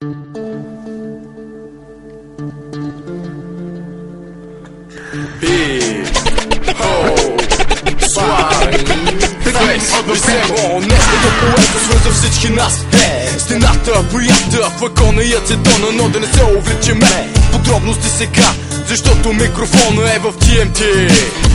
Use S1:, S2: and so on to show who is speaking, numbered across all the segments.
S1: Нещото, което свърза всички нас е стената, боята, флакона и ацетона. Но да не се увличаме подробности сега, защото микрофона е в TNT.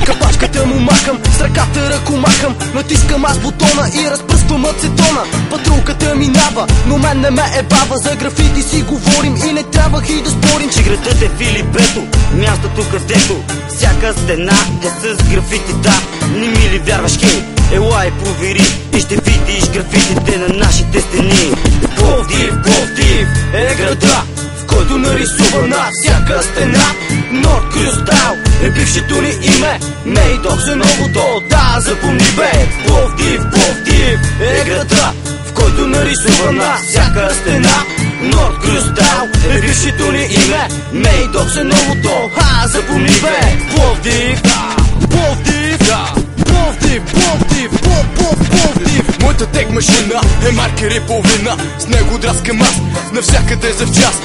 S2: Капачката му махам, с ръката ръкомахам, натискам аз бутона и разпръсквам ацетона. Патрулката минава, но мен не ме е баба. За графити си говорим и не трябвах и да спорим, че градът е Филипето, мястото където всяка стена е с графити. Да, не ми ли вярваш, хей? Ела и провери и ще видиш графитите на нашите стени. Пловдив, Пловдив е града, в който нарисува на всяка стена Норд Крю стайл е бившето ни име. Мейдокс е новото, да, запомни бе. Пловдив, Пловдив е града, в който нарисува на всяка стена Норд Крю стайл е бившето ни име. Мейдокс е новото, запомни бе. Пловдив, Пловдив, Пловдив, Пловдив, Пловдив.
S1: Моята тег машина е маркер и половина, с него драскам аз навсякъде за в час.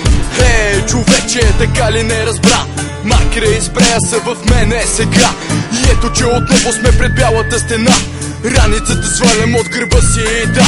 S1: Човече, така ли не разбра? Маркера и спрея са в мене сега. И ето, че отново сме пред бялата стена. Раницата свалям от гърба си и да,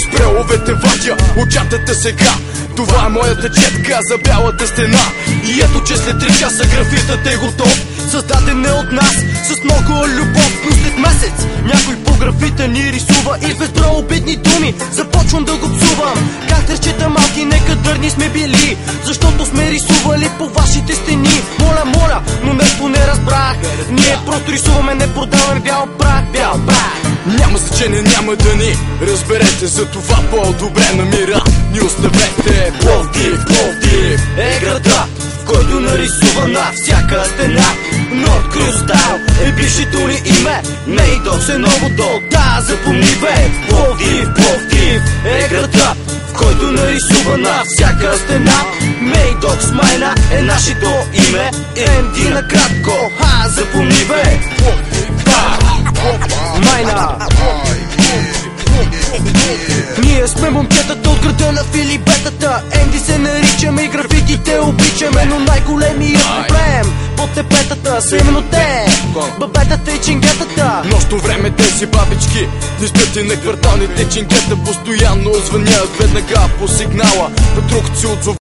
S1: спреловете вадя очатата сега. Това е моята четка за бялата стена. И ето, че след 3 часа графитът е готов.
S2: Създаден е от нас с много любов, но след месец някой по графита ни рисува и без броя обидни думи започвам да го псувам. Кахтерчета малки, нека дърни сме били, защото сме рисували по вашите стени. Моля, моля, но нещо не разбрах. Ние просто рисуваме, не продаваме бял прах, бял прах.
S1: Няма значение, няма да ни разберете, за това по-добре намира ни оставете.
S2: Пловдив, Пловдив е града, в който нарисува на всяка стена Норд Крю стайл е бившето ни име. Мейдокс е новото, да, запомни бе. Пловдив, Пловдив е града, в който нарисува на всяка стена Мейдокс майна е нашето име. МД накратко, запомни бе. Майна. Ние сме момчетата от града на Филипетата. Енди се наричаме и графитите обичаме, но най-големият проблем под тепетата са именно те, бабетата и чингетата.
S1: Нощно време тези бабички не спят и на кварталните чингета постоянно звънят веднага по сигнала. Патрулката си отзова